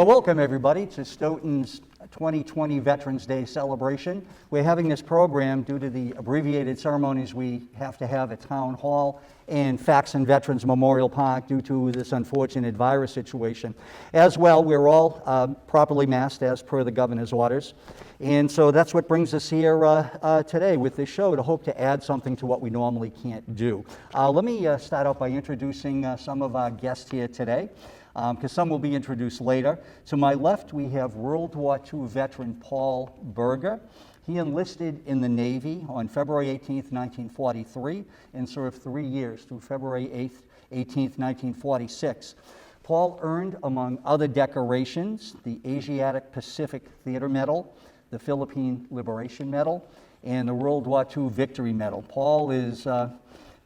Well, welcome everybody to Stoughton's 2020 Veterans Day celebration. We're having this program due to the abbreviated ceremonies we have to have at Town Hall and Faxon Veterans Memorial Park due to this unfortunate virus situation. As well, we're all properly masked as per the governor's orders. And so that's what brings us here today with this show, to hope to add something to what we normally can't do. Let me start out by introducing some of our guests here today, because some will be introduced later. To my left, we have World War II veteran Paul Berger. He enlisted in the Navy on February 18th, 1943, and served 3 years through February 18th, 1946. Paul earned, among other decorations, the Asiatic Pacific Theater Medal, the Philippine Liberation Medal, and the World War II Victory Medal. Paul is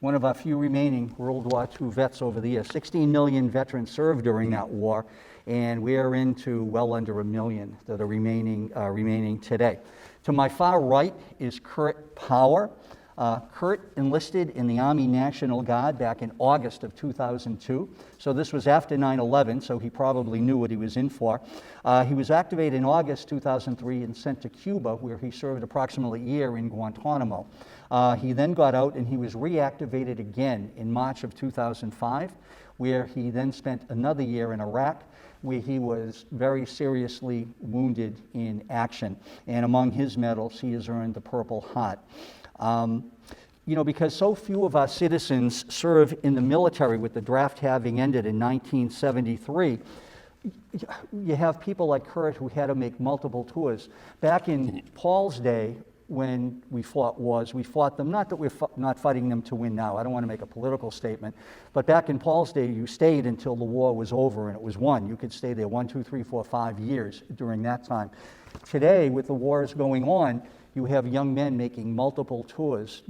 one of our few remaining World War II vets over the years. 16 million veterans served during that war, and we are into well under 1 million that are remaining today. To my far right is Kurt Power. Kurt enlisted in the Army National Guard back in August of 2002. So this was after 9/11, so he probably knew what he was in for. He was activated in August 2003 and sent to Cuba, where he served approximately a year in Guantanamo. He then got out and he was reactivated again in March of 2005, where he then spent another year in Iraq, where he was very seriously wounded in action. And among his medals, he has earned the Purple Heart. Because so few of our citizens serve in the military, with the draft having ended in 1973, you have people like Kurt who had to make multiple tours. Back in Paul's day, when we fought wars, we fought them, not that we're not fighting them to win now, I don't want to make a political statement, but back in Paul's day, you stayed until the war was over and it was won. You could stay there 1, 2, 3, 4, 5 years during that time. Today, with the wars going on, you have young men making multiple tours.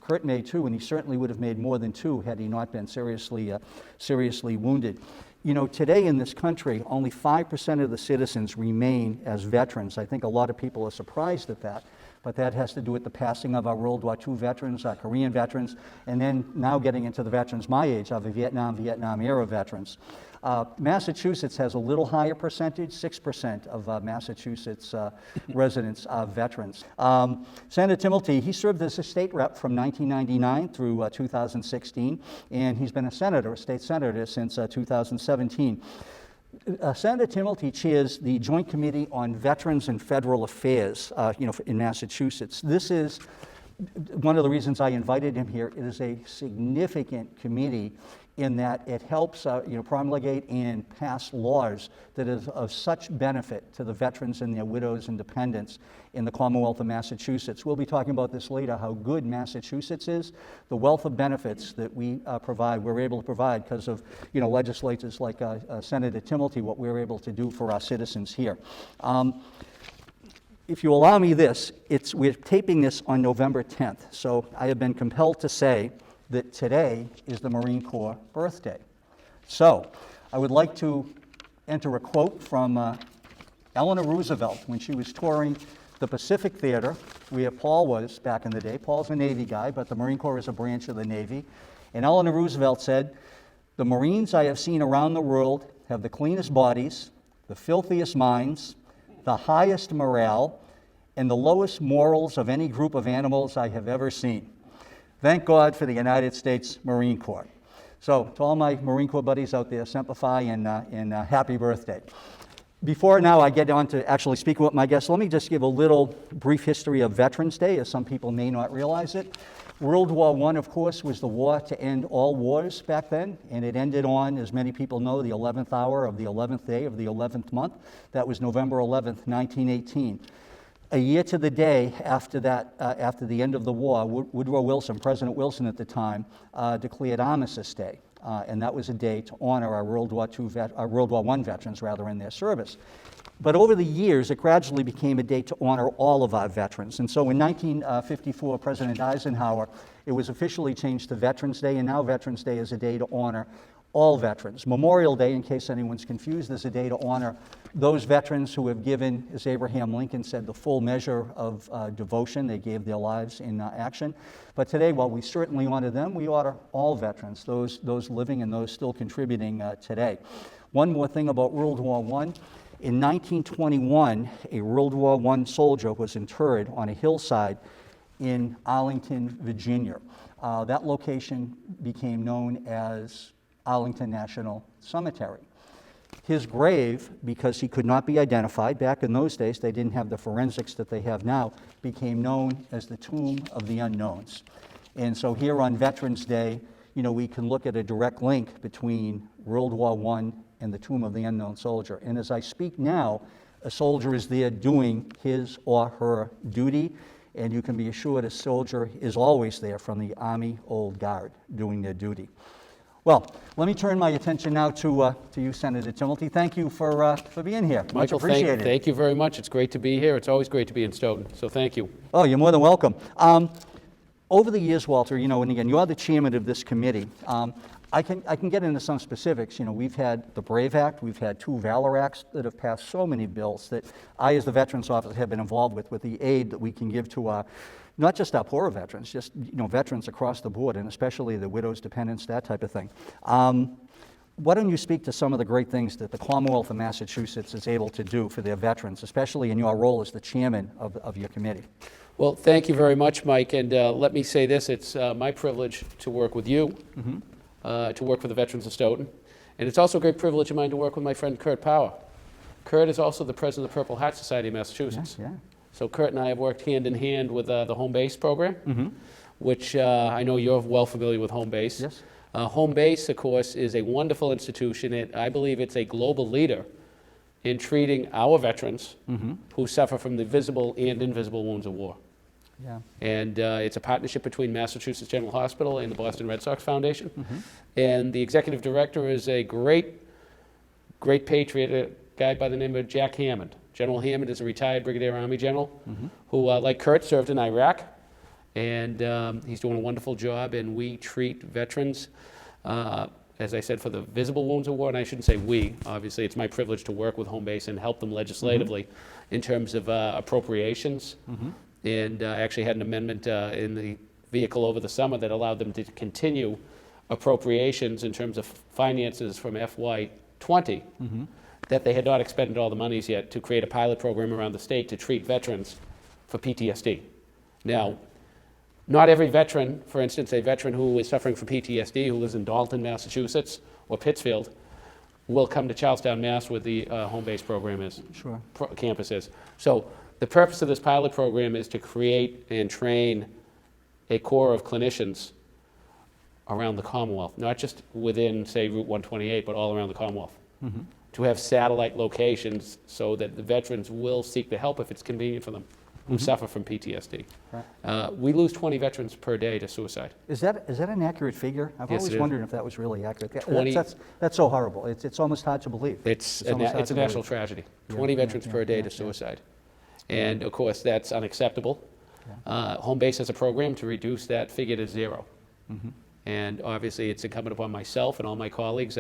Kurt made 2, and he certainly would have made more than 2 had he not been seriously wounded. Today in this country, only 5% of the citizens remain as veterans. I think a lot of people are surprised at that, but that has to do with the passing of our World War II veterans, our Korean veterans, and then now getting into the veterans my age, of the Vietnam-era veterans. Massachusetts has a little higher percentage. 6% of Massachusetts residents are veterans. Senator Timilty, he served as a state rep from 1999 through 2016, and he's been a state senator since 2017. Senator Timilty chairs the Joint Committee on Veterans and Federal Affairs, in Massachusetts. This is one of the reasons I invited him here. It is a significant committee in that it helps promulgate and pass laws that is of such benefit to the veterans and their widows and dependents in the Commonwealth of Massachusetts. We'll be talking about this later, how good Massachusetts is, the wealth of benefits that we're able to provide because of legislators like Senator Timilty, what we're able to do for our citizens here. If you allow me this, we're taping this on November 10th, so I have been compelled to say that today is the Marine Corps birthday. So I would like to enter a quote from Eleanor Roosevelt when she was touring the Pacific Theater, where Paul was back in the day. Paul's a Navy guy, but the Marine Corps is a branch of the Navy. And Eleanor Roosevelt said, "The Marines I have seen around the world have the cleanest bodies, the filthiest minds, the highest morale, and the lowest morals of any group of animals I have ever seen. Thank God for the United States Marine Corps." So to all my Marine Corps buddies out there, Semper Fi and happy birthday. Before now I get on to actually speaking with my guests, let me just give a little brief history of Veterans Day, as some people may not realize it. World War I, of course, was the war to end all wars back then, and it ended on, as many people know, the 11th hour of the 11th day of the 11th month. That was November 11th, 1918. A year to the day after that, after the end of the war, Woodrow Wilson, President Wilson at the time, declared Armistice Day, and that was a day to honor our World War I veterans, in their service. But over the years, it gradually became a day to honor all of our veterans. And so in 1954, President Eisenhower, it was officially changed to Veterans Day, and now Veterans Day is a day to honor all veterans. Memorial Day, in case anyone's confused, is a day to honor those veterans who have given, as Abraham Lincoln said, the full measure of devotion. They gave their lives in action. But today, while we certainly honor them, we honor all veterans, those living and those still contributing today. One more thing about World War I. In 1921, a World War I soldier was interred on a hillside in Arlington, Virginia. That location became known as Arlington National Cemetery. His grave, because he could not be identified, back in those days they didn't have the forensics that they have now, became known as the Tomb of the Unknowns. And so here on Veterans Day, you know, we can look at a direct link between World War I and the Tomb of the Unknown Soldier. And as I speak now, a soldier is there doing his or her duty, and you can be assured a soldier is always there from the Army Old Guard doing their duty. Well, let me turn my attention now to you, Senator Tumulty. Thank you for being here. Much appreciated. Thank you very much. It's great to be here. It's always great to be in Stoughton, so thank you. Oh, you're more than welcome. Over the years, Walter, you know, and again, you are the chairman of this committee. I can get into some specifics. You know, we've had the BRAVE Act, we've had 2 Valor Acts that have passed so many bills that I, as the Veterans Office, have been involved with the aid that we can give to not just our poorer veterans, just, you know, veterans across the board, and especially the widows, dependents, that type of thing. Why don't you speak to some of the great things that the Commonwealth of Massachusetts is able to do for their veterans, especially in your role as the chairman of your committee? Well, thank you very much, Mike, and let me say this. It's my privilege to work with you, to work for the veterans of Stoughton, and it's also a great privilege of mine to work with my friend Kurt Power. Kurt is also the president of the Purple Heart Society of Massachusetts. Yeah. So Kurt and I have worked hand in hand with the Home Base program, which I know you're well familiar with Home Base. Yes. Home Base, of course, is a wonderful institution. I believe it's a global leader in treating our veterans who suffer from the visible and invisible wounds of war. Yeah. And it's a partnership between Massachusetts General Hospital and the Boston Red Sox Foundation. And the executive director is a great patriot, a guy by the name of Jack Hammond. General Hammond is a retired Brigadier Army General who, like Kurt, served in Iraq. And he's doing a wonderful job, and we treat veterans, as I said, for the visible wounds of war. And I shouldn't say we, obviously. It's my privilege to work with Home Base and help them legislatively in terms of appropriations. And I actually had an amendment in the vehicle over the summer that allowed them to continue appropriations in terms of finances from FY20 that they had not expended all the monies yet to create a pilot program around the state to treat veterans for PTSD. Now, not every veteran, for instance, a veteran who is suffering from PTSD who lives in Dalton, Massachusetts, or Pittsfield, will come to Charlestown, Mass, where the Home Base program is, campus is. So the purpose of this pilot program is to create and train a corps of clinicians around the Commonwealth, not just within, say, Route 128, but all around the Commonwealth, to have satellite locations so that the veterans will seek the help if it's convenient for them who suffer from PTSD. Right. We lose 20 veterans per day to suicide. Is that an accurate figure? I've Yes, always it is. wondered if that was really accurate. 20 That's so horrible. It's almost hard to believe. It's a almost hard national to believe. tragedy. Yeah, 20 yeah, veterans yeah, per day yeah, to yeah. suicide. And of course, that's unacceptable. Home Base has a program to reduce that figure to 0. And obviously, it's incumbent upon myself and all my colleagues,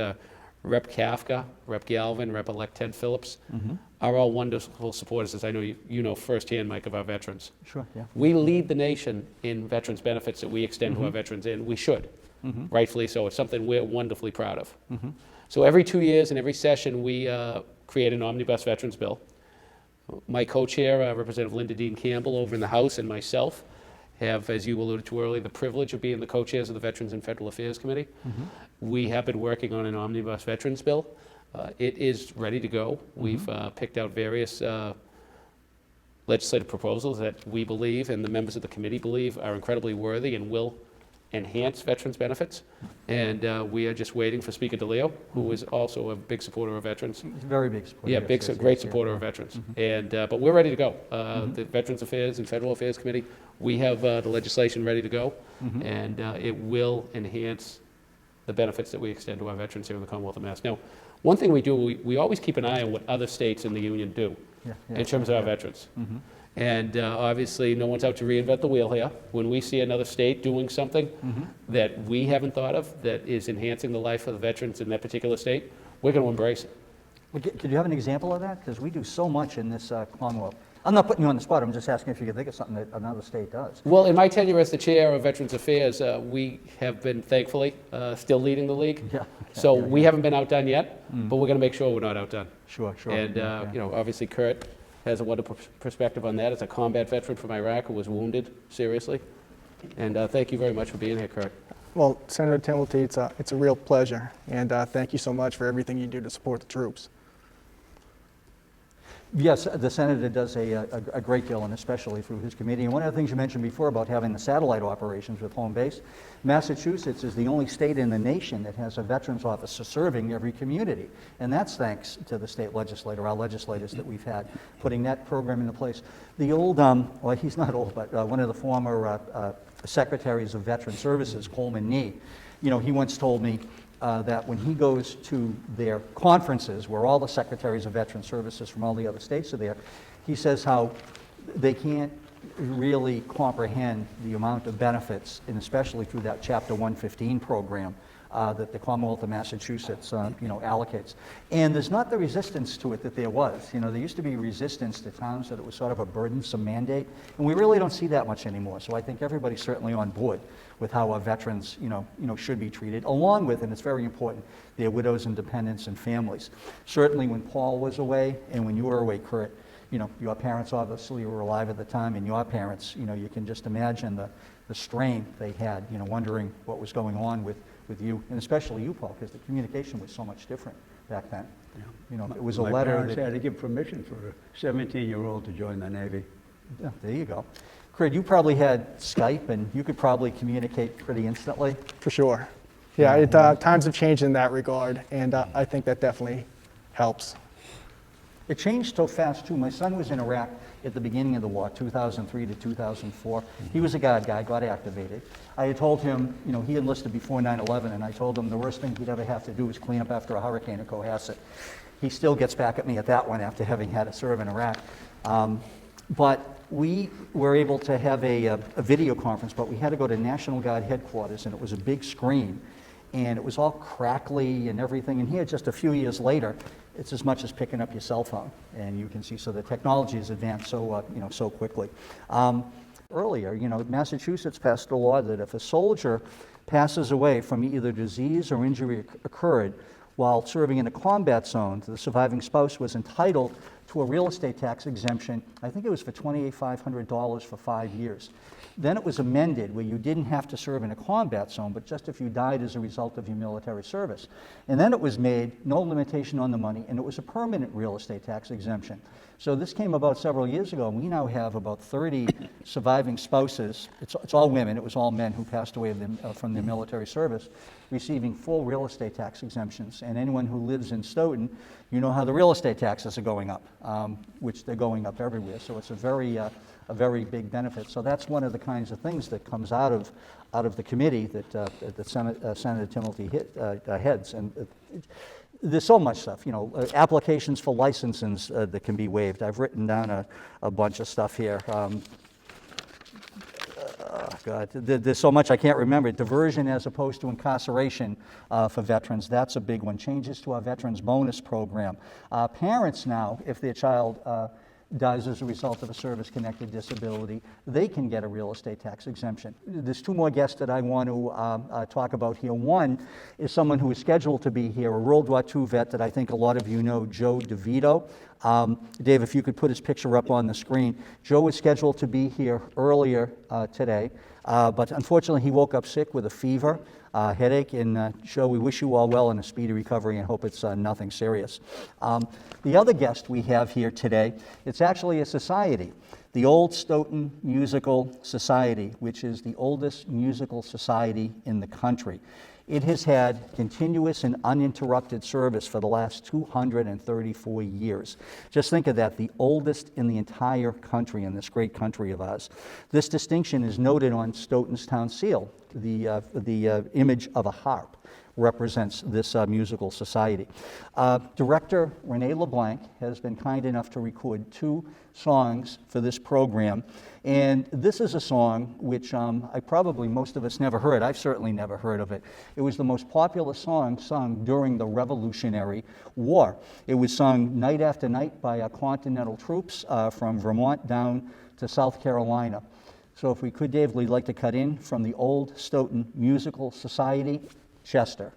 Rep. Kafka, Rep. Galvin, Rep-elect Ted Phillips, are all wonderful supporters, as I know you know firsthand, Mike, of our veterans. Sure, yeah. We lead the nation in veterans benefits that we extend to our veterans, and we should, rightfully so. It's something we're wonderfully proud of. So every 2 years and every session, we create an omnibus veterans bill. My co-chair, Representative Linda Dean Campbell, over in the House, and myself have, as you alluded to earlier, the privilege of being the co-chairs of the Veterans and Federal Affairs Committee. We have been working on an omnibus veterans bill. It is ready to go. We've picked out various legislative proposals that we believe and the members of the committee believe are incredibly worthy and will enhance veterans benefits. And we are just waiting for Speaker DeLeo, who is also a big supporter of veterans. Very big supporter. Yeah, yes, yes, great yes, supporter yeah. of veterans. And but we're ready to go. The Veterans Affairs and Federal Affairs Committee, we have the legislation ready to go, and it will enhance the benefits that we extend to our veterans here in the Commonwealth of Mass. Now, one thing we do, we always keep an eye on what other states in the Union do in terms of our veterans. And obviously, no one's out to reinvent the wheel here. When we see another state doing something that we haven't thought of that is enhancing the life of the veterans in that particular state, we're going to embrace it. Well, could you have an example of that? Because we do so much in this Commonwealth. I'm not putting you on the spot, I'm just asking if you could think of something that another state does. Well, in my tenure as the chair of Veterans Affairs, we have been thankfully still leading the league. Yeah. So we haven't been outdone yet, but we're going to make sure we're not outdone. Sure. And, you know, obviously Kurt has a wonderful perspective on that as a combat veteran from Iraq who was wounded seriously. And thank you very much for being here, Kurt. Well, Senator Timilty, it's a real pleasure, and thank you so much for everything you do to support the troops. Yes, the senator does a great deal, and especially through his committee. And one of the things you mentioned before about having the satellite operations with home base, Massachusetts is the only state in the nation that has a veterans officer serving every community. And that's thanks to the state legislator, our legislators that we've had, putting that program into place. The old, well, he's not old, but one of the former secretaries of Veteran Services, Coleman Nee, you know, he once told me that when he goes to their conferences where all the secretaries of Veteran Services from all the other states are there, he says how they can't really comprehend the amount of benefits, and especially through that Chapter 115 program that the Commonwealth of Massachusetts, you know, allocates. And there's not the resistance to it that there was. You know, there used to be resistance to towns that it was sort of a burdensome mandate, and we really don't see that much anymore. So I think everybody's certainly on board with how our veterans, you know, should be treated, along with, and it's very important, their widows and dependents and families. Certainly when Paul was away and when you were away, Kurt, you know, your parents obviously were alive at the time, and your parents, you know, you can just imagine the strain they had, you know, wondering what was going on with you, and especially you, Paul, because the communication was so much different back then. Yeah. You know, it was a My letter parents that... had to give permission for a 17-year-old to join the Navy. Yeah, there you go. Kurt, you probably had Skype, and you could probably communicate pretty instantly. For sure. Yeah, times have changed in that regard, and I think that definitely helps. It changed so fast, too. My son was in Iraq at the beginning of the war, 2003 to 2004. He was a guard guy, got activated. I had told him, you know, he enlisted before 9/11, and I told him the worst thing he'd ever have to do was clean up after a hurricane at Cohasset. He still gets back at me at that one after having had to serve in Iraq. But we were able to have a video conference, but we had to go to National Guard headquarters, and it was a big screen, and it was all crackly and everything. And here, just a few years later, it's as much as picking up your cell phone, and you can see. So the technology has advanced so you know, so quickly. Earlier, you know, Massachusetts passed a law that if a soldier passes away from either disease or injury occurred while serving in a combat zone, the surviving spouse was entitled to a real estate tax exemption. I think it was for $2,500 for 5 years. Then it was amended where you didn't have to serve in a combat zone, but just if you died as a result of your military service. And then it was made no limitation on the money, and it was a permanent real estate tax exemption. So this came about several years ago, and we now have about 30 surviving spouses. It's all women, it was all men who passed away from their military service, receiving full real estate tax exemptions. And anyone who lives in Stoughton, you know how the real estate taxes are going up, which they're going up everywhere. So it's a very big benefit. So that's one of the kinds of things that comes out of the committee that Senator Timilty heads. And there's so much stuff, you know, applications for licenses that can be waived. I've written down a bunch of stuff here. God, there's so much I can't remember. Diversion as opposed to incarceration for veterans, that's a big one. Changes to our Veterans Bonus Program. Parents now, if their child dies as a result of a service-connected disability, they can get a real estate tax exemption. There's two more guests that I want to talk about here. One is someone who is scheduled to be here, a World War II vet that I think a lot of you know, Joe DeVito. Dave, if you could put his picture up on the screen. Joe was scheduled to be here earlier today, but unfortunately he woke up sick with a fever, headache, and Joe, we wish you all well and a speedy recovery and hope it's nothing serious. The other guest we have here today, it's actually a society, the Old Stoughton Musical Society, which is the oldest musical society in the country. It has had continuous and uninterrupted service for the last 234 years. Just think of that, the oldest in the entire country, in this great country of ours. This distinction is noted on Stoughton's town seal, the image of a harp. represents this musical society. Director Renee LeBlanc has been kind enough to record 2 songs for this program, and this is a song which most of us never heard. I've certainly never heard of it. It was the most popular song sung during the Revolutionary War. It was sung night after night by Continental troops from Vermont down to South Carolina. So if we could, Dave, we'd like to cut in from the Old Stoughton Musical Society, Chester.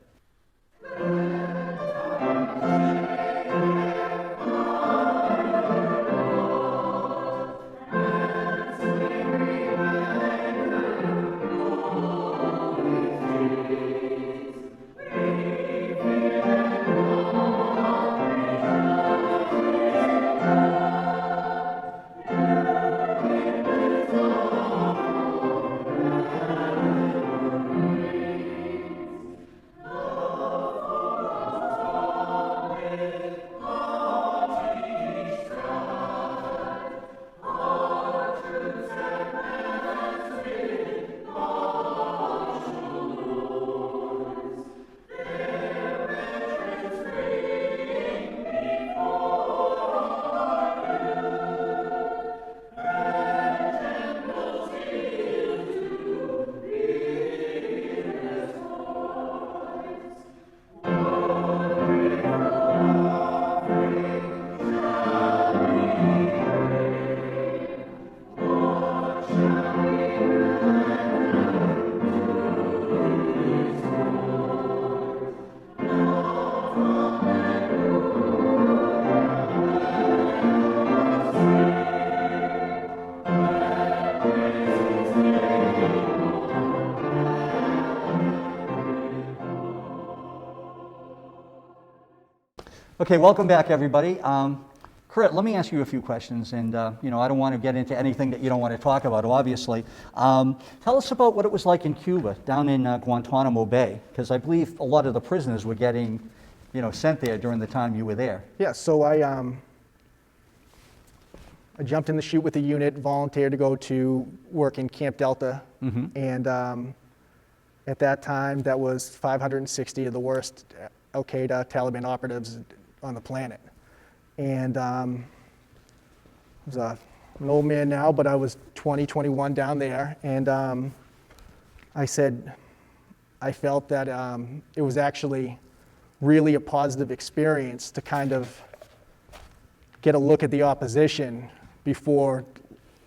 Okay, welcome back, everybody. Kurt, let me ask you a few questions, and I don't want to get into anything that you don't want to talk about, obviously. Tell us about what it was like in Cuba, down in Guantanamo Bay, because I believe a lot of the prisoners were getting, sent there during the time you were there. Yeah, so I jumped in the chute with the unit, volunteered to go to work in Camp Delta, and at that time, that was 560 of the worst Al-Qaeda Taliban operatives on the planet. And I was an old man now, but I was 20, 21 down there, and I said I felt that it was actually really a positive experience to kind of get a look at the opposition before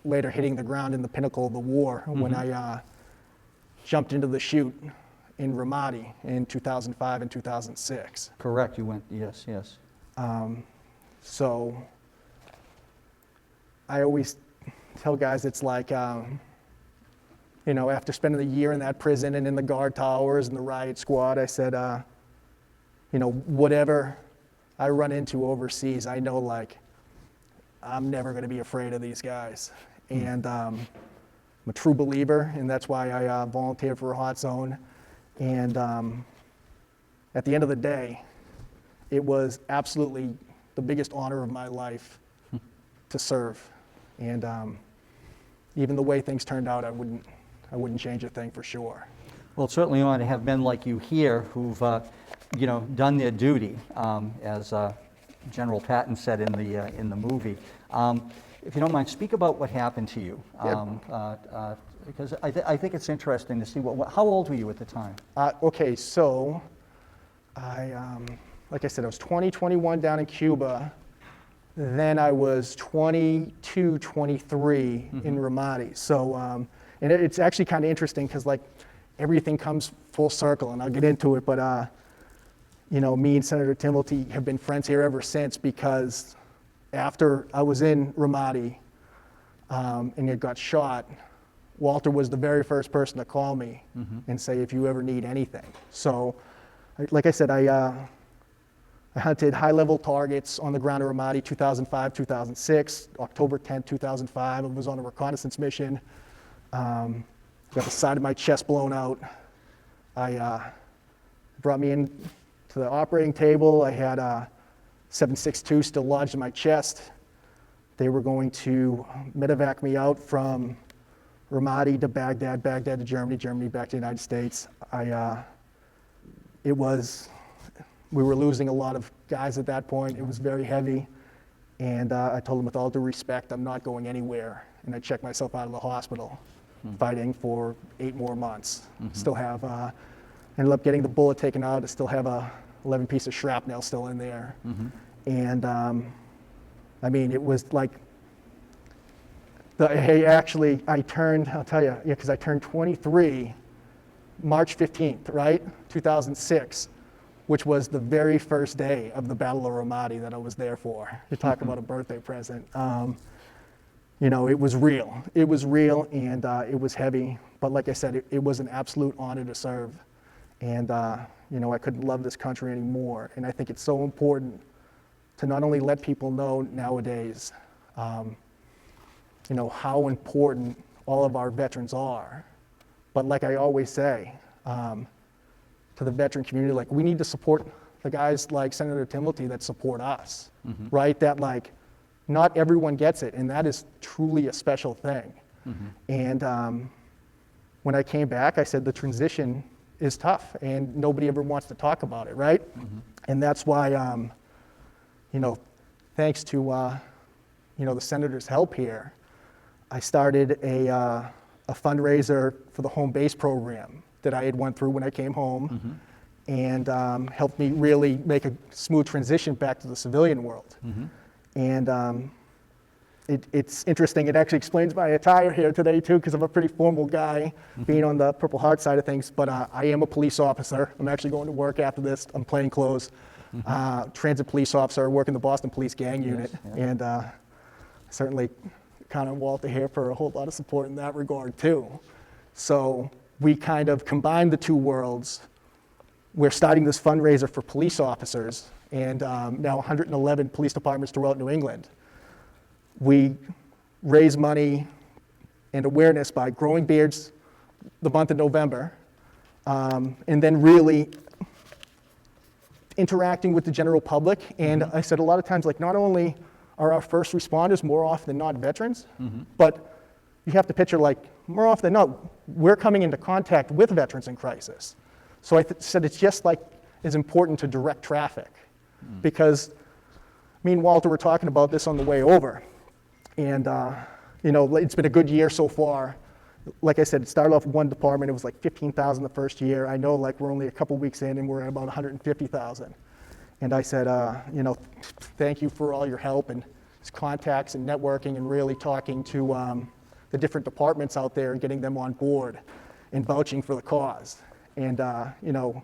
later hitting the ground in the pinnacle of the war when I jumped into the chute in Ramadi in 2005 and 2006. Correct, you went, yes. So I always tell guys it's like, after spending a year in that prison and in the guard towers and the riot squad, I said, whatever I run into overseas, I know I'm never going to be afraid of these guys. And I'm a true believer, and that's why I volunteered for a hot zone. And at the end of the day, it was absolutely the biggest honor of my life to serve. And even the way things turned out, I wouldn't change a thing for sure. Well, it certainly ought to have men like you here who've, done their duty, as General Patton said in the movie. If you don't mind, speak about what happened to you, because I think it's interesting to see how old were you at the time? Okay, so like I said, I was 20, 21 down in Cuba. Then I was 22, 23 in Ramadi. So, and it's actually kind of interesting because everything comes full circle, and I'll get into it. But me and Senator Timilty have been friends here ever since, because after I was in Ramadi and it got shot, Walter was the very first person to call me and say, if you ever need anything. So, like I said, I hunted high-level targets on the ground in Ramadi 2005, 2006. October 10, 2005, I was on a reconnaissance mission. Got the side of my chest blown out. Brought me in to the operating table. I had a 7.62 still lodged in my chest. They were going to medevac me out from Ramadi to Baghdad, Baghdad to Germany, Germany back to the United States. we were losing a lot of guys at that point. It was very heavy. And I told him, with all due respect, I'm not going anywhere. And I checked myself out of the hospital, fighting for 8 more months. Still have, ended up getting the bullet taken out. I still have a 11 piece of shrapnel still in there. And I mean, it was like, I turned, I'll tell you, yeah, because I turned 23 March 15th, right, 2006, which was the very first day of the Battle of Ramadi that I was there for. You talk about a birthday present. You know, it was real. It was real, and it was heavy. But like I said, it was an absolute honor to serve. And, you know, I couldn't love this country anymore. And I think it's so important to not only let people know nowadays, you know, how important all of our veterans are, but like I always say, to the veteran community, like, we need to support the guys like Senator Timilty that support us, right? That, like, not everyone gets it, and that is truly a special thing. And when I came back, I said the transition is tough, and nobody ever wants to talk about it, right? And that's why, you know, thanks to, you know, the senator's help here, I started a fundraiser for the home base program that I had went through when I came home, and helped me really make a smooth transition back to the civilian world. And it's interesting, it actually explains my attire here today too, because I'm a pretty formal guy, being on the Purple Heart side of things, but I am a police officer. I'm actually going to work after this. I'm plain clothes. Transit police officer, I work in the Boston Police Gang Unit, and certainly count on Walter here for a whole lot of support in that regard too. So we kind of combined the two worlds. We're starting this fundraiser for police officers, and now 111 police departments throughout New England. We raise money and awareness by growing beards the month of November, and then really interacting with the general public. And I said a lot of times, like, not only are our first responders more often than not veterans, but you have to picture, like, more often than not, we're coming into contact with veterans in crisis. So I said it's just like as important to direct traffic, because me and Walter were talking about this on the way over, and you know, it's been a good year so far. Like I said, it started off with one department. It was like 15,000 the first year. I know, like, we're only a couple weeks in and we're at about 150,000. And I said, you know, thank you for all your help and contacts and networking, and really talking to the different departments out there and getting them on board and vouching for the cause. And, you know,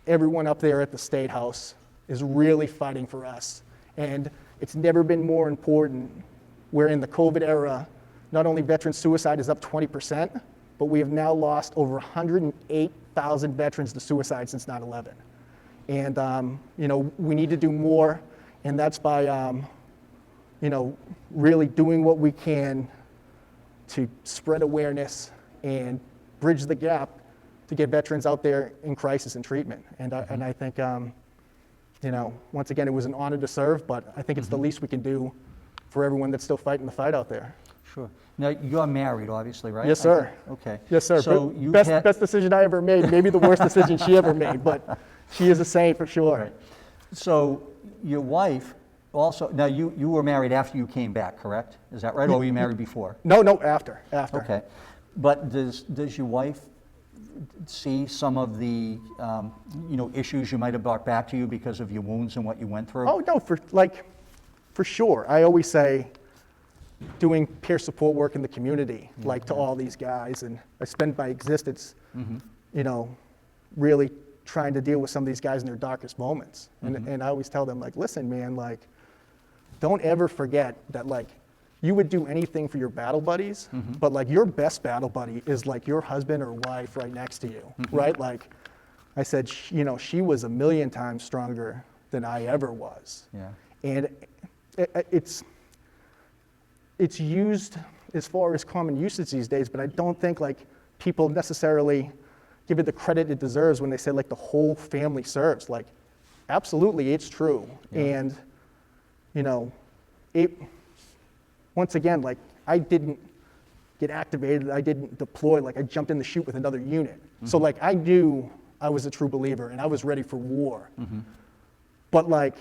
everyone up there at the State House is really fighting for us. And it's never been more important. We're in the COVID era. Not only veteran suicide is up 20%, but we have now lost over 108,000 veterans to suicide since 9/11. And, you know, we need to do more, and that's by, you know, really doing what we can to spread awareness and bridge the gap to get veterans out there in crisis and treatment. And I think, you know, once again, it was an honor to serve, but I think it's the least we can do for everyone that's still fighting the fight out there. Sure. Now, you're married, obviously, right? Yes, sir. Okay. Yes, sir. So you Best decision I ever made. Maybe the worst decision she ever made, but she is a saint for sure. Right. So your wife also, now you were married after you came back, correct? Is that right, or were you married before? No, after. Okay. But does your wife see some of the, you know, issues you might have brought back to you because of your wounds and what you went through? Oh, no, for sure. I always say, doing peer support work in the community, like, to all these guys, and I spend my existence, you know, really trying to deal with some of these guys in their darkest moments. And I always tell them, like, listen, man, like, don't ever forget that, like, you would do anything for your battle buddies, but, like, your best battle buddy is, like, your husband or wife right next to you, right? Like I said, you know, she was 1,000,000 times stronger than I ever was. Yeah. And it's used as far as common usage these days, but I don't think, like, people necessarily give it the credit it deserves when they say, like, the whole family serves. Like, absolutely, it's true. Yeah. And, you know, once again, like, I didn't get activated, I didn't deploy, like, I jumped in the chute with another unit. So, like, I knew I was a true believer and I was ready for war. But like,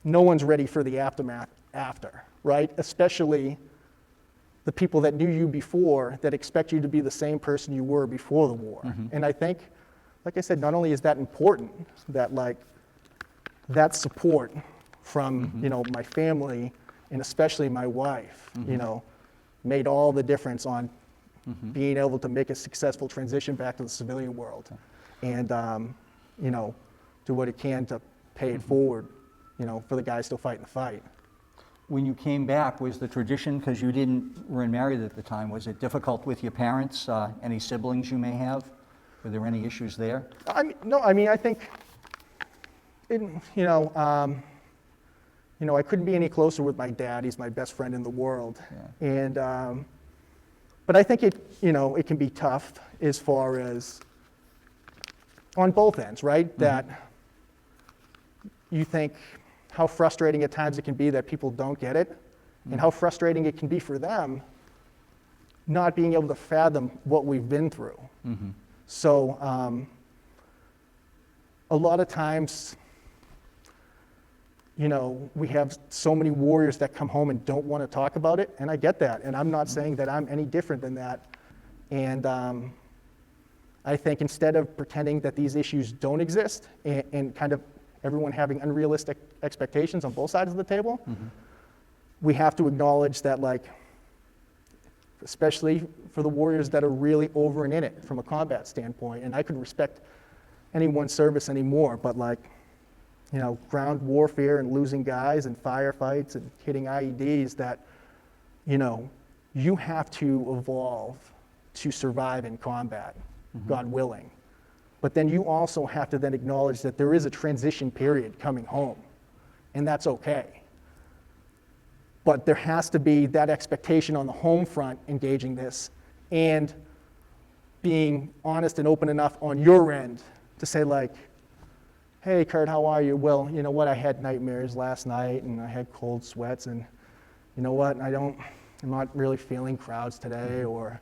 no one's ready for the aftermath after, right? Especially the people that knew you before that expect you to be the same person you were before the war. And I think, like I said, not only is that important, that like, that support from, you know, my family and especially my wife, you know, made all the difference on being able to make a successful transition back to the civilian world and, you know, do what it can to pay it forward, you know, for the guys still fighting the fight. When you came back, was the tradition, because you weren't married at the time, was it difficult with your parents, any siblings you may have? Were there any issues there? I think, I couldn't be any closer with my dad. He's my best friend in the world. Yeah. And, but I think it can be tough as far as on both ends, right? That you think how frustrating at times it can be that people don't get it, and how frustrating it can be for them not being able to fathom what we've been through. So a lot of times, we have so many warriors that come home and don't want to talk about it, and I get that, and I'm not saying that I'm any different than that. And I think instead of pretending that these issues don't exist and kind of everyone having unrealistic expectations on both sides of the table, we have to acknowledge that, like, especially for the warriors that are really over and in it from a combat standpoint, and I could respect anyone's service anymore, but like, ground warfare and losing guys and firefights and hitting IEDs, that, you have to evolve to survive in combat, God willing. But then you also have to then acknowledge that there is a transition period coming home, and that's okay. But there has to be that expectation on the home front engaging this and being honest and open enough on your end to say, like, hey, Kurt, how are you? Well, you know what, I had nightmares last night and I had cold sweats, and you know what, I'm not really feeling crowds today, or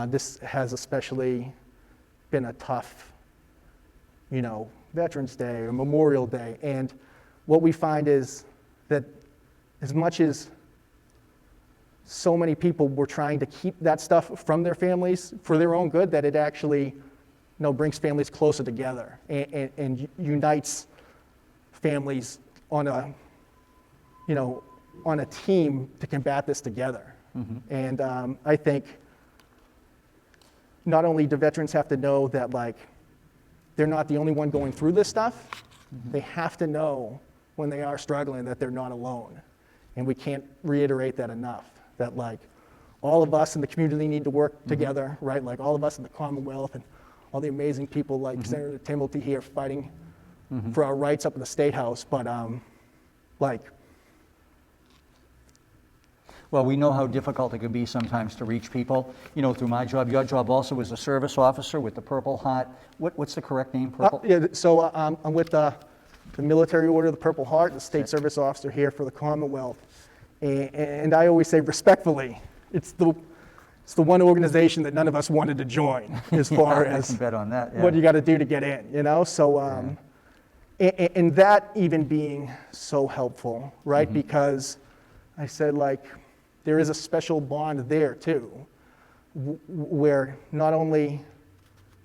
this has especially been a tough, Veterans Day or Memorial Day. And what we find is that as much as so many people were trying to keep that stuff from their families for their own good, that it actually brings families closer together and unites families on a team to combat this together. And I think not only do veterans have to know that, like, they're not the only one going through this stuff, they have to know when they are struggling that they're not alone. And we can't reiterate that enough, that, like, all of us in the community need to work together, right? Like, all of us in the Commonwealth and all the amazing people like Senator Timothy here fighting for our rights up in the State House. But Well, we know how difficult it can be sometimes to reach people. Through my job, your job also as a service officer with the Purple Heart. What's the correct name, Purple? So I'm with the Military Order of the Purple Heart, the state service officer here for the Commonwealth. And I always say respectfully, it's the one organization that none of us wanted to join, as far as I can bet on that, yeah. what you got to do to get in, So, and that even being so helpful, right? Because I said, like, there is a special bond there too, where not only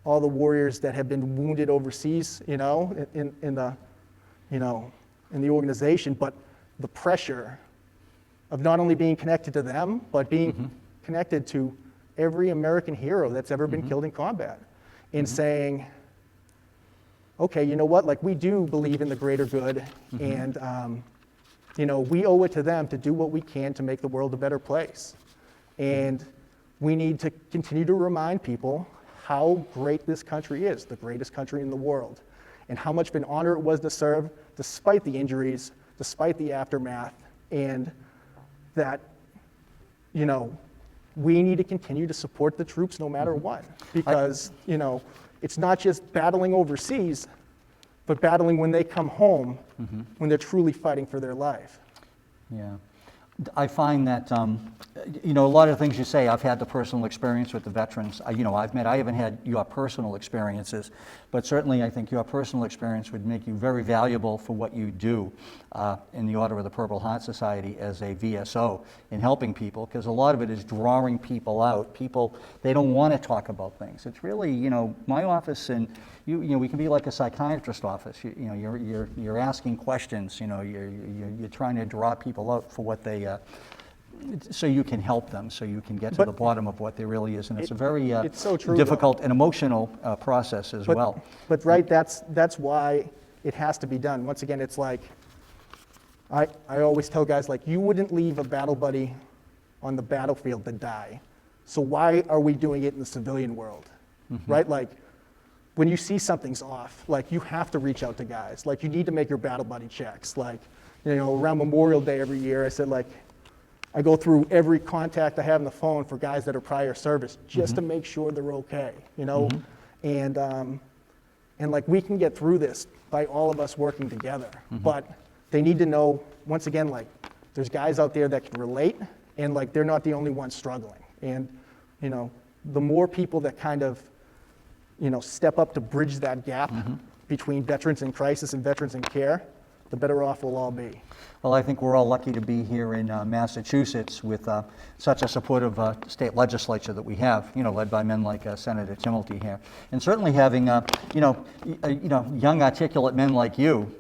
all the warriors that have been wounded overseas, in the organization, but the pressure of not only being connected to them, but being connected to every American hero that's ever been killed in combat, in saying, okay, you know what, like, we do believe in the greater good, and we owe it to them to do what we can to make the world a better place. And we need to continue to remind people how great this country is, the greatest country in the world, and how much of an honor it was to serve despite the injuries, despite the aftermath, and that, we need to continue to support the troops no matter what. Because, it's not just battling overseas, but battling when they come home, when they're truly fighting for their life. Yeah. I find that, a lot of the things you say, I've had the personal experience with the veterans. I haven't had your personal experiences, but certainly I think your personal experience would make you very valuable for what you do in the Order of the Purple Heart Society as a VSO in helping people, because a lot of it is drawing people out. People, they don't want to talk about things. It's really, my office and we can be like a psychiatrist office. You're asking questions. You're trying to draw people out for what they, so you can help them, so you can get to the bottom of what there really is, and it's a very it's so true, difficult and emotional process as well. But right, that's why it has to be done. Once again, it's like I always tell guys, like, you wouldn't leave a battle buddy on the battlefield to die. So why are we doing it in the civilian world, right? Like, when you see something's off, like, you have to reach out to guys. Like, you need to make your battle buddy checks. Like, around Memorial Day every year, I said, like, I go through every contact I have on the phone for guys that are prior service just to make sure they're okay, and like, we can get through this by all of us working together. But they need to know, once again, like, there's guys out there that can relate, and like, they're not the only ones struggling. And the more people that kind of step up to bridge that gap between veterans in crisis and veterans in care, the better off we'll all be. Well, I think we're all lucky to be here in Massachusetts with such a supportive state legislature that we have, led by men like Senator Timilty here, and certainly having, young, articulate men like you,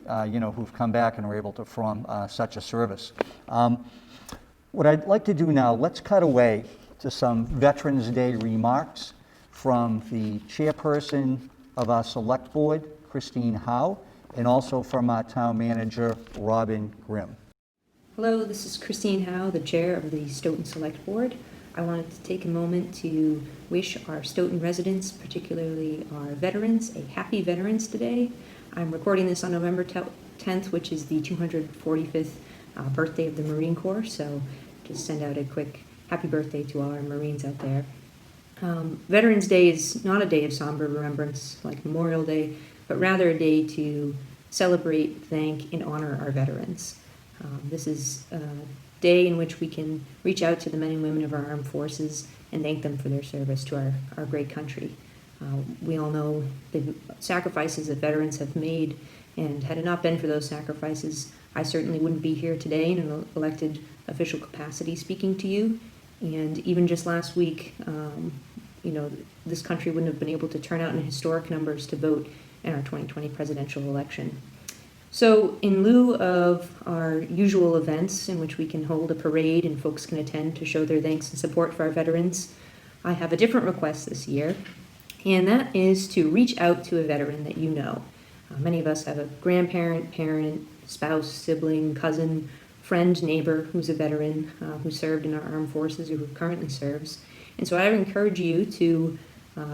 who've come back and are able to form such a service. What I'd like to do now, let's cut away to some Veterans Day remarks from the chairperson of our select board, Christine Howe, and also from our town manager, Robin Grimm. Hello, this is Christine Howe, the chair of the Stoughton Select Board. I wanted to take a moment to wish our Stoughton residents, particularly our veterans, a happy Veterans Day. I'm recording this on November 10th, which is the 245th birthday of the Marine Corps, so just send out a quick happy birthday to all our Marines out there. Veterans Day is not a day of somber remembrance like Memorial Day, but rather a day to celebrate, thank, and honor our veterans. This is a day in which we can reach out to the men and women of our armed forces and thank them for their service to our great country. We all know the sacrifices that veterans have made, and had it not been for those sacrifices, I certainly wouldn't be here today in an elected official capacity speaking to you. And even just last week, this country wouldn't have been able to turn out in historic numbers to vote in our 2020 presidential election. So in lieu of our usual events in which we can hold a parade and folks can attend to show their thanks and support for our veterans, I have a different request this year, and that is to reach out to a veteran that you know. Many of us have a grandparent, parent, spouse, sibling, cousin, friend, neighbor who's a veteran who served in our armed forces or who currently serves. And so I would encourage you to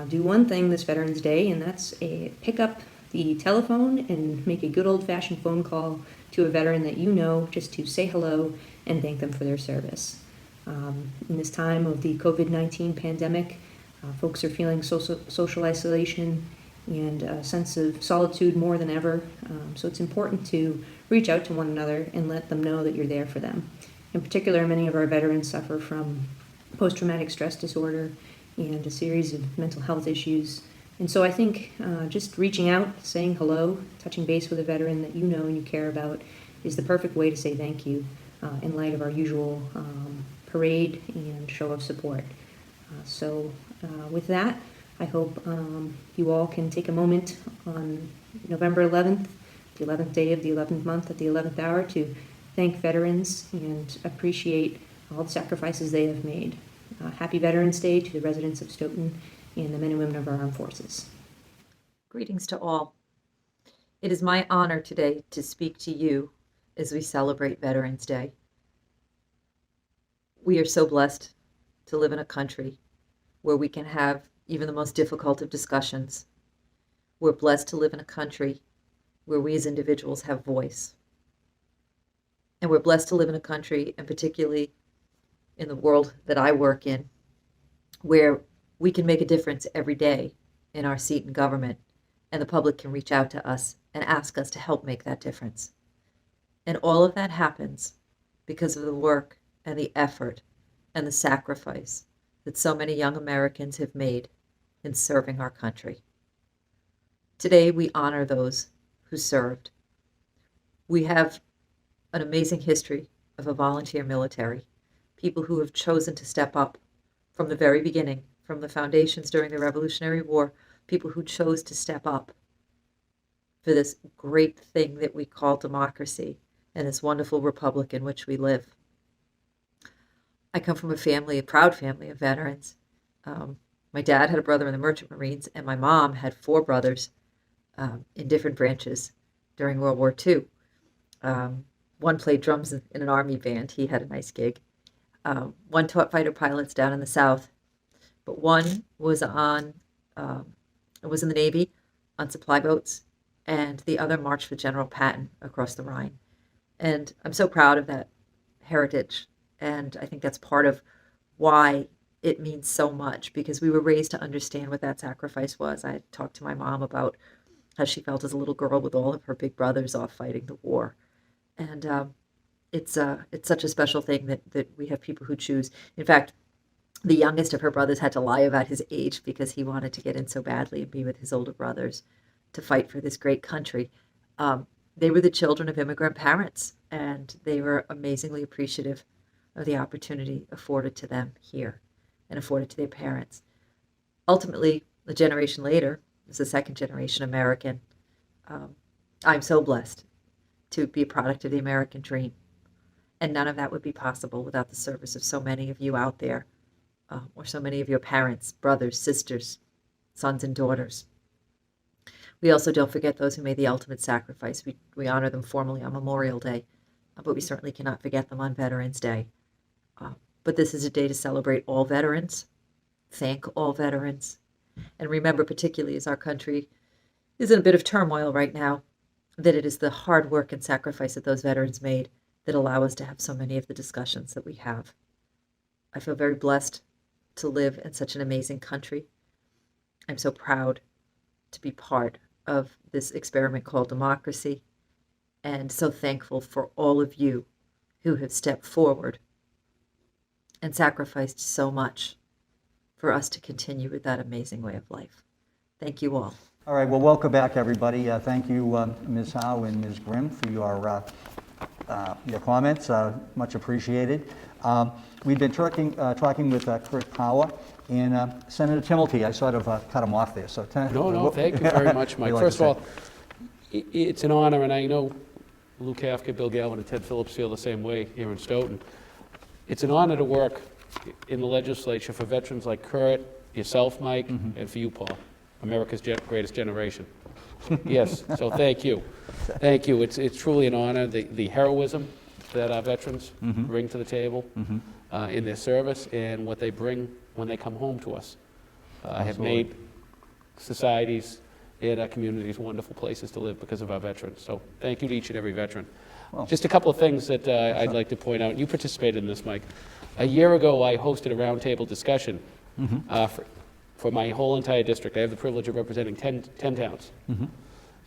do one thing this Veterans Day, and that's pick up the telephone and make a good old-fashioned phone call to a veteran that you know, just to say hello and thank them for their service. In this time of the COVID-19 pandemic, folks are feeling social isolation and a sense of solitude more than ever. So it's important to reach out to one another and let them know that you're there for them. In particular, many of our veterans suffer from post-traumatic stress disorder and a series of mental health issues. And so I think just reaching out, saying hello, touching base with a veteran that you know and you care about is the perfect way to say thank you in light of our usual parade and show of support. So with that, I hope you all can take a moment on November 11th, the 11th day of the 11th month at the 11th hour, to thank veterans and appreciate all the sacrifices they have made. Happy Veterans Day to the residents of Stoughton and the men and women of our armed forces. Greetings to all. It is my honor today to speak to you as we celebrate Veterans Day. We are so blessed to live in a country where we can have even the most difficult of discussions. We're blessed to live in a country where we as individuals have voice. And we're blessed to live in a country, and particularly in the world that I work in, where we can make a difference every day in our seat in government, and the public can reach out to us and ask us to help make that difference. And all of that happens because of the work and the effort and the sacrifice that so many young Americans have made in serving our country. Today, we honor those who served. We have an amazing history of a volunteer military, people who have chosen to step up from the very beginning, from the foundations during the Revolutionary War, people who chose to step up for this great thing that we call democracy and this wonderful republic in which we live. I come from a family, a proud family of veterans. My dad had a brother in the Merchant Marines, and my mom had 4 brothers in different branches during World War II. One played drums in an army band. He had a nice gig. One taught fighter pilots down in the South, but one was in the Navy on supply boats, and the other marched with General Patton across the Rhine. And I'm so proud of that heritage, and I think that's part of why it means so much, because we were raised to understand what that sacrifice was. I talked to my mom about how she felt as a little girl with all of her big brothers off fighting the war. And it's such a special thing that we have people who choose. In fact, the youngest of her brothers had to lie about his age because he wanted to get in so badly and be with his older brothers to fight for this great country. They were the children of immigrant parents, and they were amazingly appreciative of the opportunity afforded to them here and afforded to their parents. Ultimately, a generation later, as a second generation American, I'm so blessed to be a product of the American dream. And none of that would be possible without the service of so many of you out there, or so many of your parents, brothers, sisters, sons, and daughters. We also don't forget those who made the ultimate sacrifice. We honor them formally on Memorial Day, but we certainly cannot forget them on Veterans Day. But this is a day to celebrate all veterans, thank all veterans, and remember, particularly as our country is in a bit of turmoil right now, that it is the hard work and sacrifice that those veterans made that allow us to have so many of the discussions that we have. I feel very blessed to live in such an amazing country. I'm so proud to be part of this experiment called democracy, and so thankful for all of you who have stepped forward and sacrificed so much for us to continue with that amazing way of life. Thank you all. All right, well, welcome back, everybody. Thank you, Ms. Howe and Ms. Grimm, for your comments. Much appreciated. We've been talking with Kurt Power and Senator Timilty. I sort of cut him off there. So No, thank you very much, Mike. First of all, it's an honor, and I know Lou Kafka, Bill Galvin, and Ted Phillips feel the same way here in Stoughton. It's an honor to work in the legislature for veterans like Kurt, yourself, Mike, and for you, Paul, America's greatest generation. Yes, so thank you. Thank you. It's truly an honor, the heroism that our veterans bring to the table in their service and what they bring when they come home to us. Have made societies and our communities wonderful places to live because of our veterans. So thank you to each and every veteran. Well, just a couple of things that I'd like to point out. You participated in this, Mike. A year ago, I hosted a roundtable discussion for my whole entire district. I have the privilege of representing 10 towns.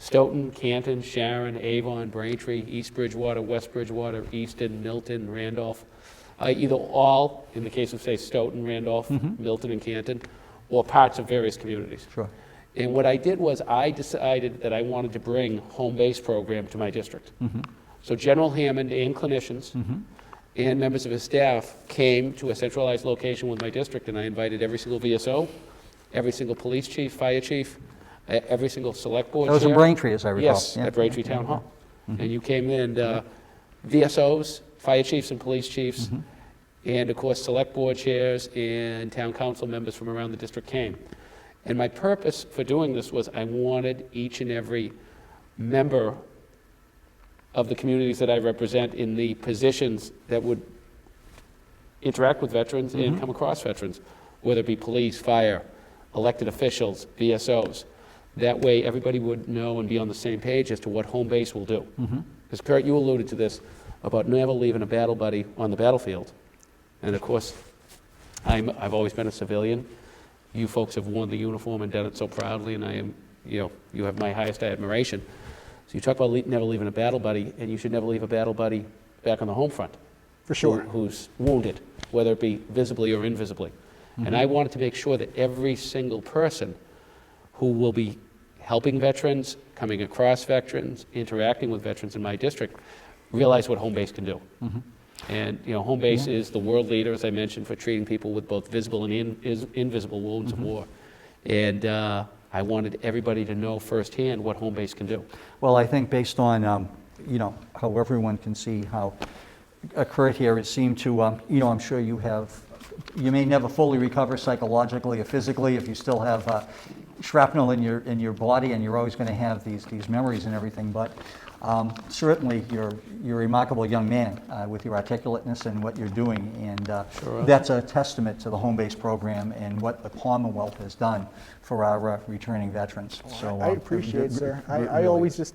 Stoughton, Canton, Sharon, Avon, Braintree, East Bridgewater, West Bridgewater, Easton, Milton, Randolph. Either all, in the case of, say, Stoughton, Randolph, Milton, and Canton, or parts of various communities. Sure. And what I did was I decided that I wanted to bring home-based program to my district. So General Hammond and clinicians and members of his staff came to a centralized location with my district, and I invited every single VSO, every single police chief, fire chief, every single select board That was in chair. Braintree, as I recall. Yes, at Braintree Town Hall. And you came in, VSOs, fire chiefs and police chiefs, and of course select board chairs and town council members from around the district came. And my purpose for doing this was I wanted each and every member of the communities that I represent in the positions that would interact with veterans and come across veterans, whether it be police, fire, elected officials, VSOs. That way everybody would know and be on the same page as to what home base will do. Because Kurt, you alluded to this about never leaving a battle buddy on the battlefield. And of course, I've always been a civilian. You folks have worn the uniform and done it so proudly, and I am, you have my highest admiration. So you talk about never leaving a battle buddy, and you should never leave a battle buddy back on the home front. For sure. who's wounded, whether it be visibly or invisibly. And I wanted to make sure that every single person who will be helping veterans, coming across veterans, interacting with veterans in my district, realize what home base can do. And home base is the world leader, as I mentioned, for treating people with both visible and invisible wounds of war. And I wanted everybody to know firsthand what home base can do. Well, I think based on, how everyone can see how occurred here, it seemed to, I'm sure you may never fully recover psychologically or physically if you still have shrapnel in your body, and you're always going to have these memories and everything, but certainly you're a remarkable young man with your articulateness and what you're doing, and that's a testament to the home base program and what the Commonwealth has done for our returning veterans. So I appreciate it, sir. I really. always just,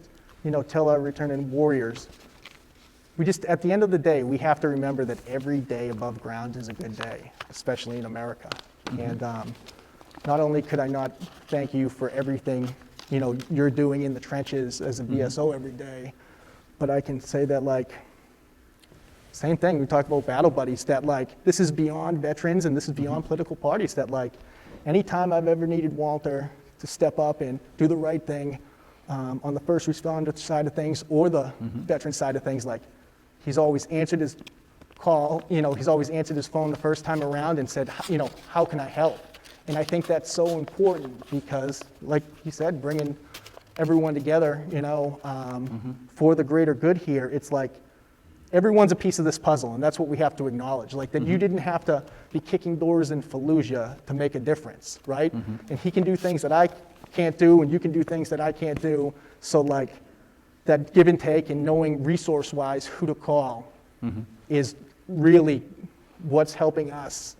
tell our returning warriors, at the end of the day, we have to remember that every day above ground is a good day, especially in America. And not only could I not thank you for everything, you're doing in the trenches as a VSO every day, but I can say that, same thing, we talked about battle buddies, that, this is beyond veterans and this is beyond political parties, that, anytime I've ever needed Walter to step up and do the right thing on the first responder side of things or the veteran side of things, he's always answered his call, he's always answered his phone the first time around and said, how can I help? And I think that's so important because, like you said, bringing everyone together, for the greater good here, it's everyone's a piece of this puzzle, and that's what we have to acknowledge. That you didn't have to be kicking doors in Fallujah to make a difference, right? And he can do things that I can't do, and you can do things that I can't do. So, that give and take and knowing resource-wise who to call is really what's helping us,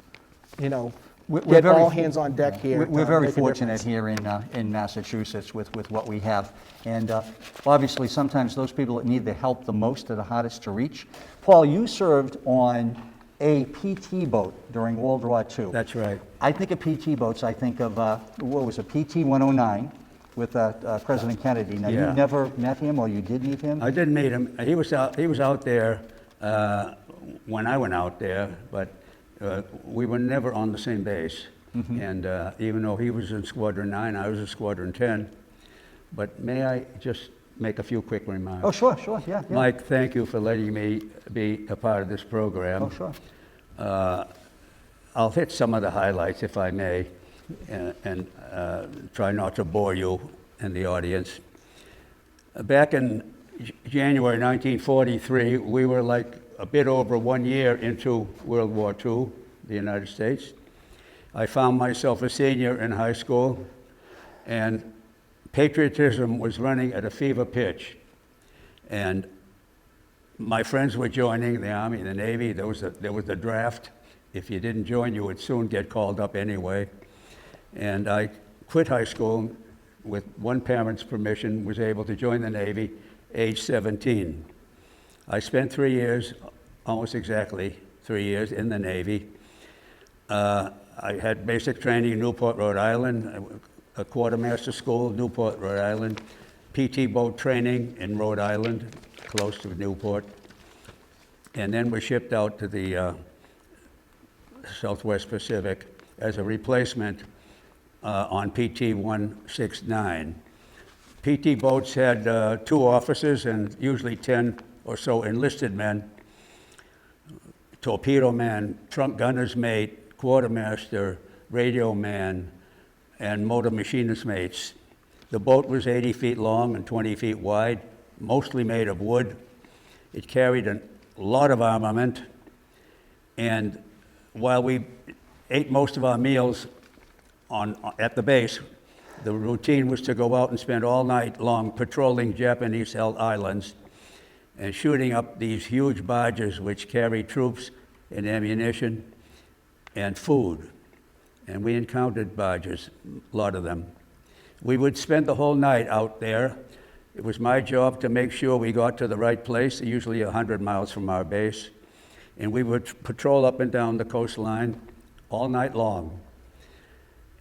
get very all hands on deck here. We're to very make a fortunate difference. here in Massachusetts with what we have. And obviously, sometimes those people that need the help the most are the hardest to reach. Paul, you served on a PT boat during World War II. That's right. I think of PT boats, I think of, what was it, PT 109 with President Kennedy. Now, Yeah. you never met him, or you did meet him? I didn't meet him. He was out there when I went out there, but we were never on the same base. And even though he was in Squadron 9, I was in Squadron 10. But may I just make a few quick remarks? Oh, sure, yeah. Mike, thank you for letting me be a part of this program. Oh, sure. I'll hit some of the highlights, if I may, and try not to bore you and the audience. Back in January 1943, we were a bit over 1 year into World War II, the United States. I found myself a senior in high school, and patriotism was running at a fever pitch. And my friends were joining the Army, the Navy. There was the draft. If you didn't join, you would soon get called up anyway. And I quit high school with one parent's permission, was able to join the Navy, age 17. I spent 3 years, almost exactly 3 years, in the Navy. I had basic training in Newport, Rhode Island, a quartermaster school, Newport, Rhode Island, PT boat training in Rhode Island, close to Newport, and then was shipped out to the Southwest Pacific as a replacement on PT 169. PT boats had 2 officers and usually 10 or so enlisted men, torpedo man, trunk gunner's mate, quartermaster, radio man, and motor machinist mates. The boat was 80 feet long and 20 feet wide, mostly made of wood. It carried a lot of armament, and while we ate most of our meals at the base, the routine was to go out and spend all night long patrolling Japanese-held islands and shooting up these huge barges which carry troops and ammunition and food. And we encountered barges, a lot of them. We would spend the whole night out there. It was my job to make sure we got to the right place, usually 100 miles from our base. And we would patrol up and down the coastline all night long.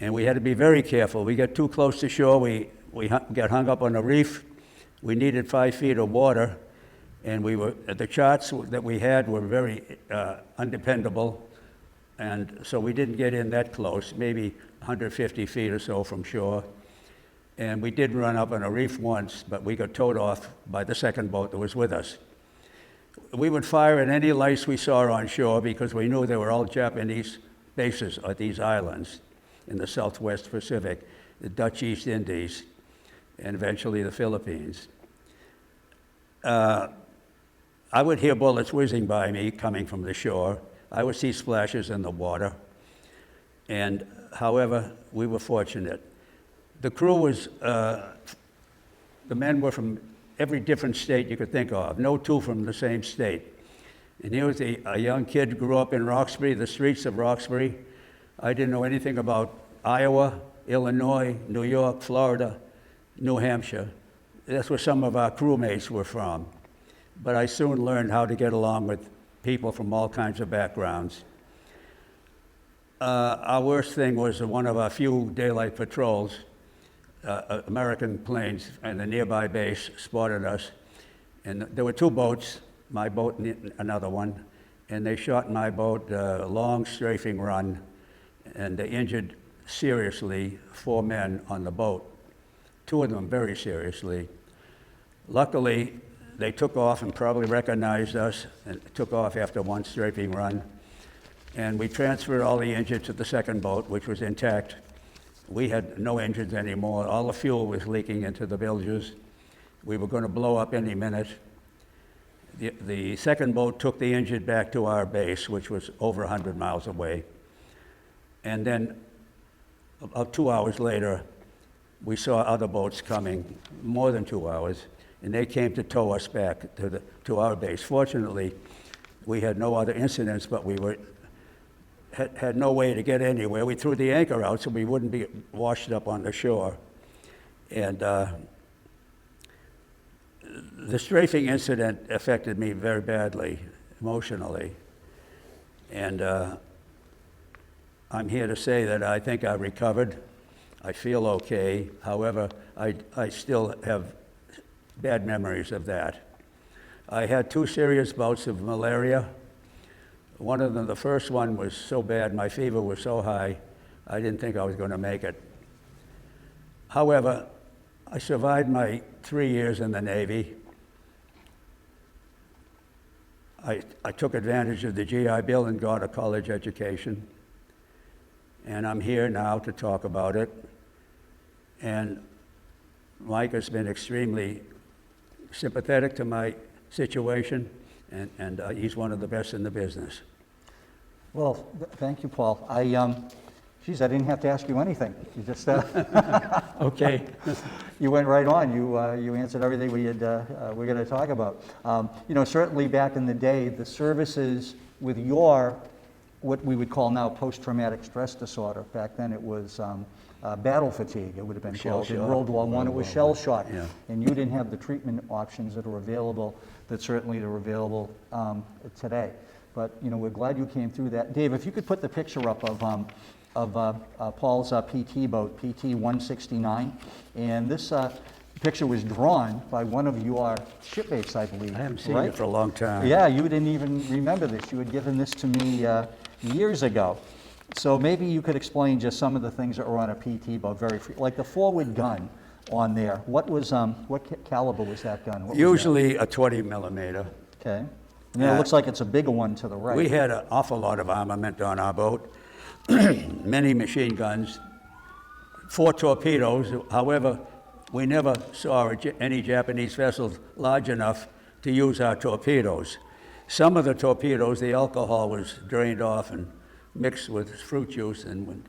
And we had to be very careful. We got too close to shore, we got hung up on a reef. We needed 5 feet of water. And the charts that we had were very undependable, and so we didn't get in that close, maybe 150 feet or so from shore. And we did run up on a reef once, but we got towed off by the second boat that was with us. We would fire at any lights we saw on shore because we knew they were all Japanese bases at these islands in the Southwest Pacific, the Dutch East Indies, and eventually the Philippines. I would hear bullets whizzing by me coming from the shore. I would see splashes in the water. And however, we were fortunate. The crew was, the men were from every different state you could think of, no two from the same state. And here was a young kid who grew up in Roxbury, the streets of Roxbury. I didn't know anything about Iowa, Illinois, New York, Florida, New Hampshire. That's where some of our crewmates were from. But I soon learned how to get along with people from all kinds of backgrounds. Our worst thing was one of our few daylight patrols. American planes and the nearby base spotted us. And there were two boats, my boat and another one, and they shot my boat a long strafing run, and they injured seriously 4 men on the boat, 2 of them very seriously. Luckily, they took off and probably recognized us and took off after one strafing run. And we transferred all the injured to the second boat, which was intact. We had no engines anymore. All the fuel was leaking into the bilges. We were going to blow up any minute. The second boat took the injured back to our base, which was over 100 miles away. And then about 2 hours later, we saw other boats coming, more than 2 hours, and they came to tow us back to our base. Fortunately, we had no other incidents, but we had no way to get anywhere. We threw the anchor out so we wouldn't be washed up on the shore. And the strafing incident affected me very badly, emotionally. And I'm here to say that I think I recovered. I feel okay. However, I still have bad memories of that. I had 2 serious bouts of malaria. One of them, the first one, was so bad, my fever was so high, I didn't think I was going to make it. However, I survived my 3 years in the Navy. I took advantage of the GI Bill and got a college education. And I'm here now to talk about it. And Mike has been extremely sympathetic to my situation, and he's one of the best in the business. Well, thank you, Paul. I didn't have to ask you anything. You just, Okay. you went right on. You answered everything we're going to talk about. Certainly back in the day, the services with what we would call now post-traumatic stress disorder. Back then it was battle fatigue, it would have been called. In World War I, it was shell shock. Yeah. And you didn't have the treatment options that are available, that certainly are available today. But, we're glad you came through that. Dave, if you could put the picture up of Paul's PT boat, PT 169. And this picture was drawn by one of your shipmates, I believe. I haven't seen right? it for a long time. Yeah, you didn't even remember this. You had given this to me years ago. So maybe you could explain just some of the things that were on a PT boat, like the forward gun on there. What caliber was that gun? What was Usually a 20 millimeter. that? Okay. And then it looks like it's a bigger one to the right. We had an awful lot of armament on our boat, many machine guns, 4 torpedoes. However, we never saw any Japanese vessels large enough to use our torpedoes. Some of the torpedoes, the alcohol was drained off and mixed with fruit juice, and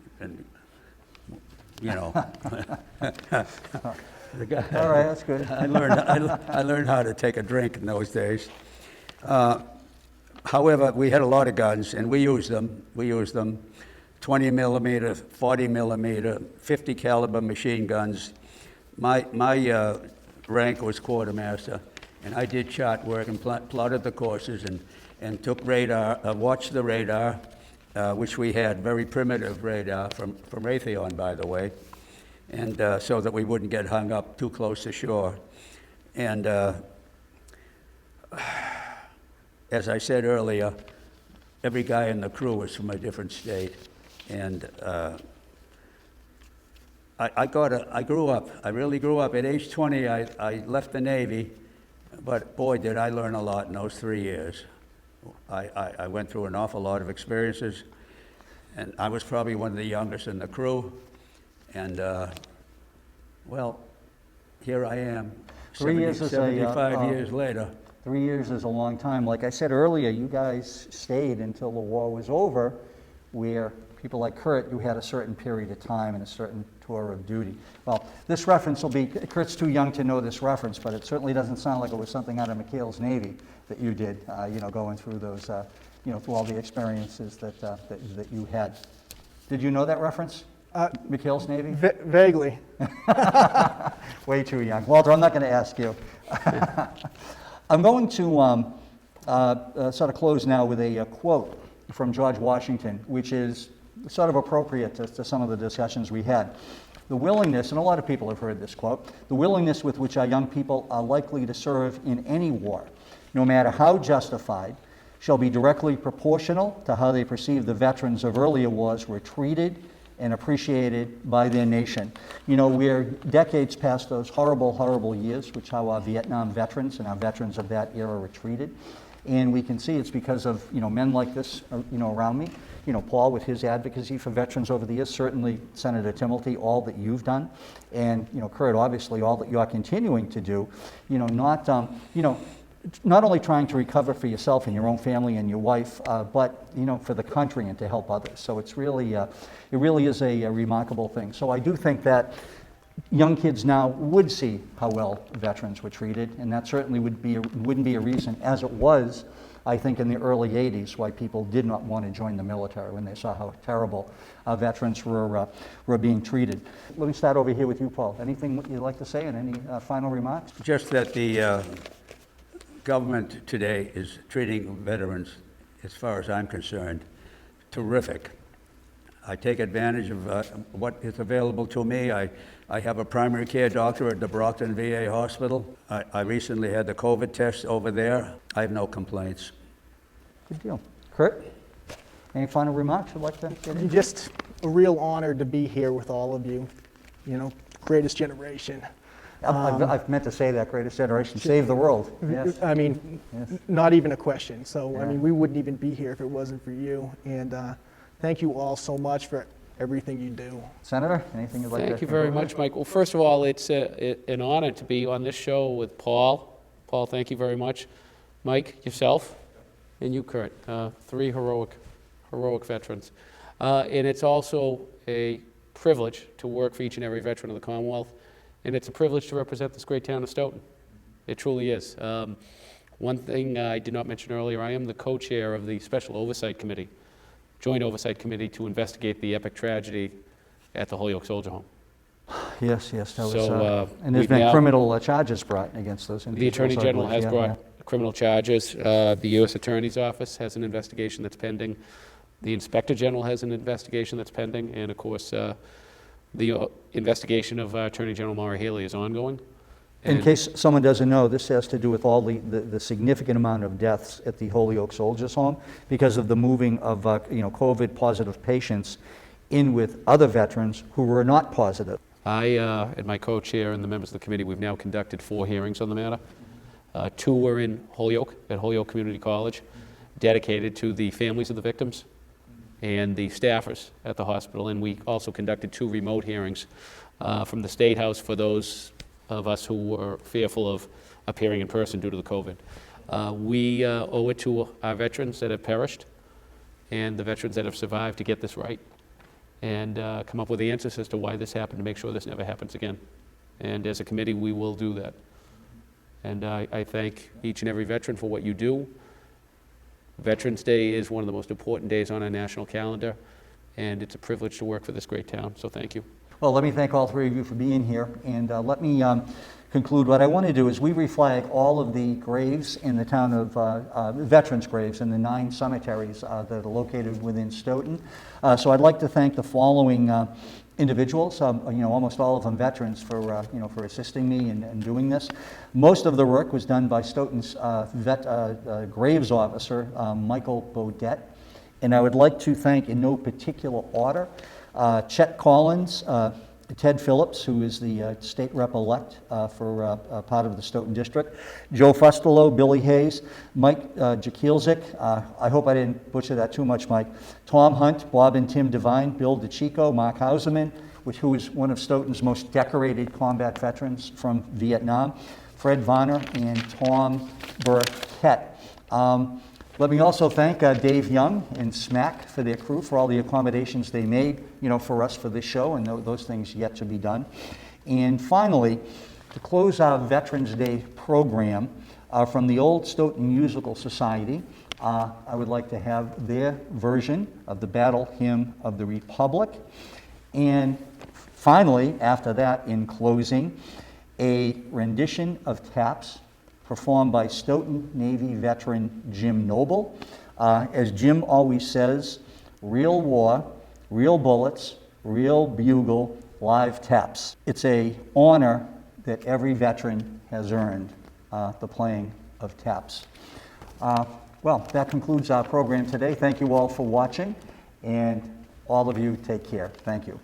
All right, that's good. I learned how to take a drink in those days. However, we had a lot of guns, and we used them. 20 millimeter, 40 millimeter, 50 caliber machine guns. My rank was quartermaster, and I did chart work and plotted the courses and took radar, watched the radar, which we had very primitive radar from Raytheon, by the way, and so that we wouldn't get hung up too close to shore. And As I said earlier, every guy in the crew was from a different state, and I really grew up. At age 20, I left the Navy, but boy, did I learn a lot in those 3 years. I went through an awful lot of experiences, and I was probably one of the youngest in the crew, and well, here I am, 3 years is 75 years later. 3 years is a long time. Like I said earlier, you guys stayed until the war was over, where people like Kurt, you had a certain period of time and a certain tour of duty. Well, this reference will be, Kurt's too young to know this reference, but it certainly doesn't sound like it was something out of McHale's Navy that you did, going through those, through all the experiences that you had. Did you know that reference? McHale's Navy? Vaguely. Way too young. Walter, I'm not going to ask you. I'm going to sort of close now with a quote from George Washington, which is sort of appropriate to some of the discussions we had. The willingness, and a lot of people have heard this quote, the willingness with which our young people are likely to serve in any war, no matter how justified, shall be directly proportional to how they perceive the veterans of earlier wars were treated and appreciated by their nation. We're decades past those horrible, horrible years, which how our Vietnam veterans and our veterans of that era were treated. And we can see it's because of, men like this, around me. Paul with his advocacy for veterans over the years, certainly Senator Timilty, all that you've done. And, Kurt, obviously all that you're continuing to do, not only trying to recover for yourself and your own family and your wife, but for the country and to help others. So it really is a remarkable thing. So I do think that young kids now would see how well veterans were treated, and that certainly wouldn't be a reason, as it was, I think, in the early '80s, why people did not want to join the military when they saw how terrible veterans were being treated. Let me start over here with you, Paul. Anything you'd like to say, and any final remarks? Just that the government today is treating veterans, as far as I'm concerned, terrific. I take advantage of what is available to me. I have a primary care doctor at the Brockton VA Hospital. I recently had the COVID test over there. I have no complaints. Good deal. Kurt, any final remarks you'd like to get in? Just a real honor to be here with all of you. Greatest generation. I've meant to say that, greatest generation, save the world. Yes. I mean, Yes. not even a question. So, Yeah. we wouldn't even be here if it wasn't for you. And thank you all so much for everything you do. Senator, anything you'd like to? Thank you very much, Mike. Well, first of all, it's an honor to be on this show with Paul. Paul, thank you very much. Mike, yourself, and you, Kurt, three heroic veterans. And it's also a privilege to work for each and every veteran of the Commonwealth, and it's a privilege to represent this great town of Stoughton. It truly is. One thing I did not mention earlier, I am the co-chair of the Special Oversight Committee, Joint Oversight Committee, to investigate the epic tragedy at the Holyoke Soldier Home. Yes, that was, So, and there's we've been now- criminal charges brought against those The individuals. Attorney I General believe. has Yeah, brought criminal charges. The U.S. Attorney's Office has an investigation that's pending. The Inspector General has an investigation that's pending. And of course, the investigation of Attorney General Maura Healey is ongoing. In And case someone doesn't know, this has to do with all the significant amount of deaths at the Holyoke Soldiers Home because of the moving of COVID-positive patients in with other veterans who were not positive. I and my co-chair and the members of the committee, we've now conducted 4 hearings on the matter. 2 were in Holyoke, at Holyoke Community College, dedicated to the families of the victims and the staffers at the hospital. And we also conducted 2 remote hearings from the State House for those of us who were fearful of appearing in person due to the COVID. We owe it to our veterans that have perished and the veterans that have survived to get this right and come up with the answers as to why this happened to make sure this never happens again. And as a committee, we will do that. And I thank each and every veteran for what you do. Veterans Day is one of the most important days on our national calendar, and it's a privilege to work for this great town, so thank you. Well, let me thank all three of you for being here, and let me conclude. What I want to do is we reflag all of the graves in the town of, veterans' graves in the 9 cemeteries that are located within Stoughton. So I'd like to thank the following individuals, almost all of them veterans, for assisting me in doing this. Most of the work was done by Stoughton's graves officer, Michael Bodette. And I would like to thank, in no particular order, Chet Collins, Ted Phillips, who is the state rep-elect for part of the Stoughton district, Joe Fustolo, Billy Hayes, Mike Jakielzik, I hope I didn't butcher that too much, Mike, Tom Hunt, Bob and Tim Devine, Bill DeChico, Mark Hauserman, who is one of Stoughton's most decorated combat veterans from Vietnam, Fred Vonner, and Tom Burkett. Let me also thank Dave Young and SMAC for their crew for all the accommodations they made, for us for this show, and those things yet to be done. And finally, to close our Veterans Day program, from the Old Stoughton Musical Society, I would like to have their version of the Battle Hymn of the Republic. And finally, after that, in closing, a rendition of Taps performed by Stoughton Navy veteran Jim Noble. As Jim always says, real war, real bullets, real bugle, live taps. It's an honor that every veteran has earned, the playing of taps. Well, that concludes our program today. Thank you all for watching, and all of you take care. Thank you.